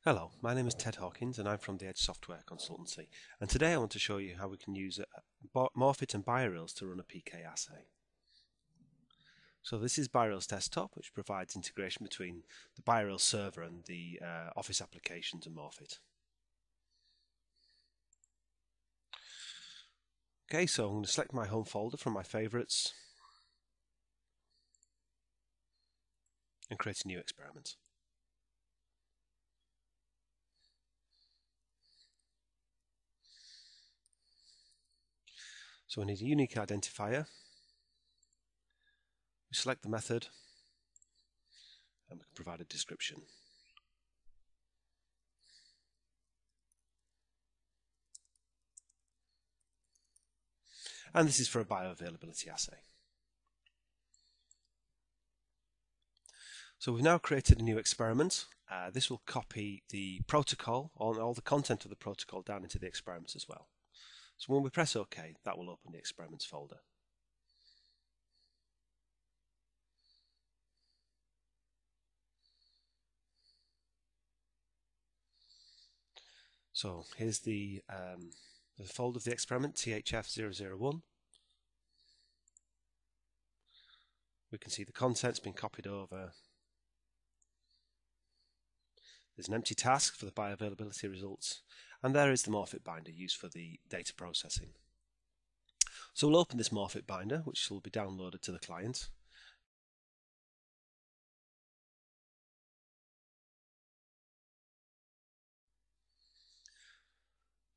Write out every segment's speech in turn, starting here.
Hello, my name is Ted Hawkins and I'm from the Edge Software Consultancy, and today I want to show you how we can use Morphit and BioRails to run a PK assay. So this is BioRails Desktop, which provides integration between the BioRails server and the Office applications and Morphit. Okay, so I'm going to select my home folder from my favorites and create a new experiment. So we need a unique identifier. We select the method and we can provide a description. And this is for a bioavailability assay. So we've now created a new experiment. This will copy the protocol, all the content of the protocol down into the experiment as well. So when we press OK, that will open the experiments folder. So here's the folder of the experiment, THF001. We can see the contents being copied over. There's an empty task for the bioavailability results, and there is the Morphit binder used for the data processing. So we'll open this Morphit binder, which will be downloaded to the client.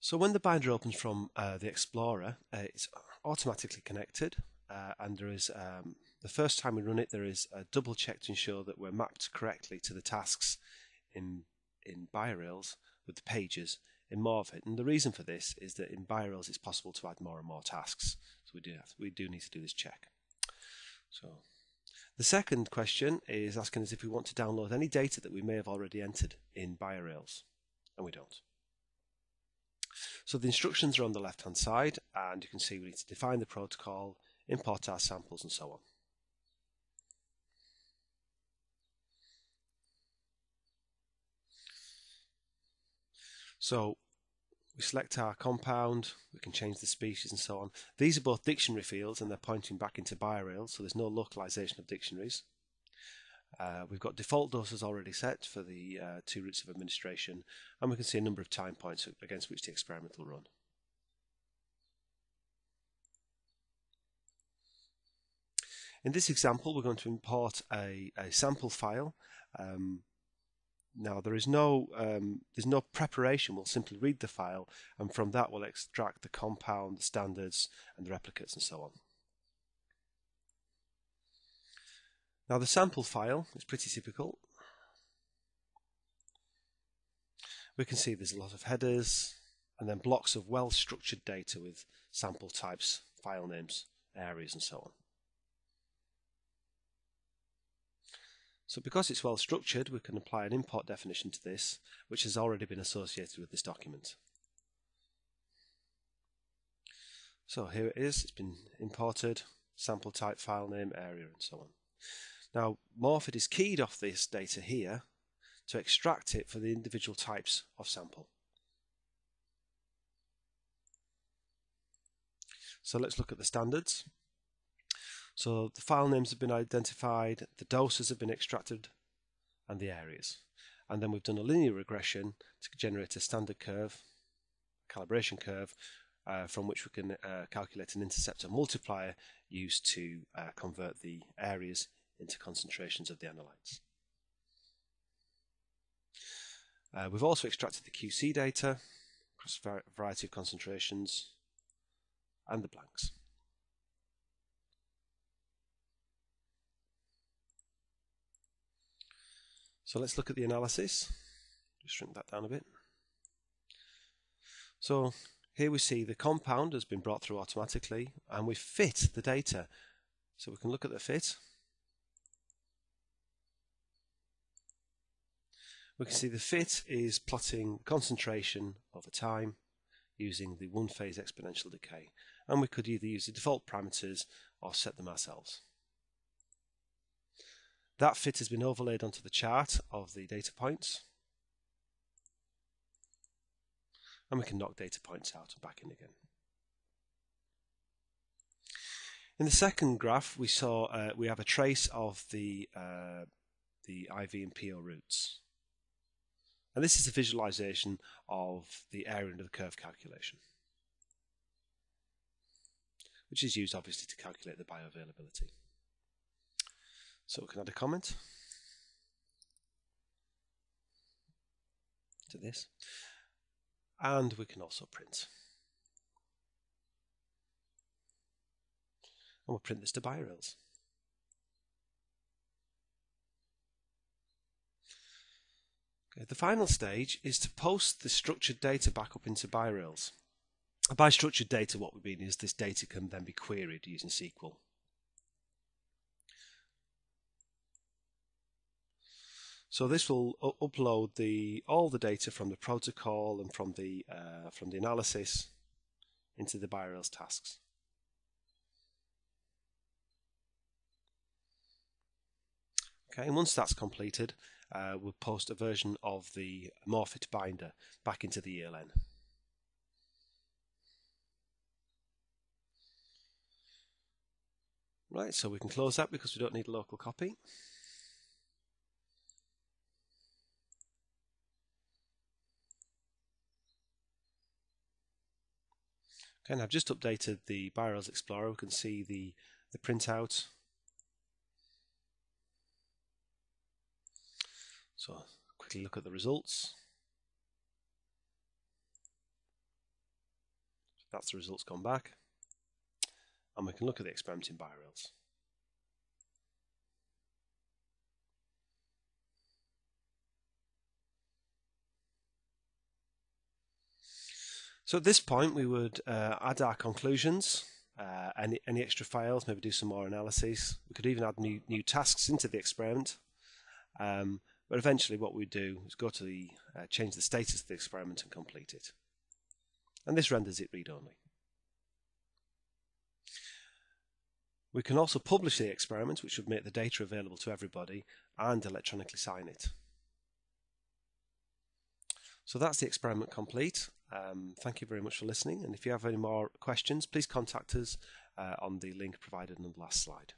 So when the binder opens from the Explorer, it's automatically connected, and there is the first time we run it, there is a double check to ensure that we're mapped correctly to the tasks in BioRails with the pages in Morphit. And the reason for this is that in BioRails it's possible to add more and more tasks, so we do need to do this check. So the second question is asking us if we want to download any data that we may have already entered in BioRails, and we don't. So the instructions are on the left hand side, and you can see we need to define the protocol, import our samples, and so on. So we select our compound, we can change the species and so on. These are both dictionary fields and they're pointing back into BioRails, so there's no localization of dictionaries. We've got default doses already set for the 2 routes of administration, and we can see a number of time points against which the experiment will run. In this example, we're going to import a sample file. Now there's no preparation. We'll simply read the file, and from that we'll extract the compound, the standards, and the replicates, and so on. Now the sample file is pretty typical. We can see there's a lot of headers, and then blocks of well-structured data with sample types, file names, areas, and so on. So because it's well structured, we can apply an import definition to this, which has already been associated with this document. So here it is, it's been imported, sample type, file name, area, and so on. Now Morphit is keyed off this data here to extract it for the individual types of sample. So let's look at the standards. So the file names have been identified, the doses have been extracted, and the areas. And then we've done a linear regression to generate a standard curve, calibration curve, from which we can calculate an interceptor multiplier used to convert the areas into concentrations of the analytes. We've also extracted the QC data across a variety of concentrations and the blanks. So let's look at the analysis. Just shrink that down a bit. So here we see the compound has been brought through automatically, and we fit the data. So we can look at the fit. We can see the fit is plotting concentration over time using the one-phase exponential decay, and we could either use the default parameters or set them ourselves. That fit has been overlaid onto the chart of the data points. and we can knock data points out and back in again. In the second graph, we saw we have a trace of the IV and PO routes. And this is a visualization of the area under the curve calculation, which is used obviously to calculate the bioavailability. So we can add a comment to this, and we can also print. And we'll print this to BioRails. Okay, the final stage is to post the structured data back up into BioRails. By structured data, what we mean is this data can then be queried using SQL. So this will upload all the data from the protocol and from the analysis into the BioRails tasks. Okay, and once that's completed, we'll post a version of the Morphit binder back into the ELN. Right, so we can close that because we don't need a local copy. Okay, and I've just updated the BioRails Explorer. We can see the printout. So quickly look at the results. That's the results gone back. And we can look at the experiment in BioRails. So at this point we would add our conclusions, any extra files, maybe do some more analyses. We could even add new tasks into the experiment. But eventually what we do is go to the change the status of the experiment and complete it. And this renders it read-only. We can also publish the experiment, which would make the data available to everybody, and electronically sign it. So that's the experiment complete. Thank you very much for listening, and if you have any more questions, please contact us on the link provided on the last slide.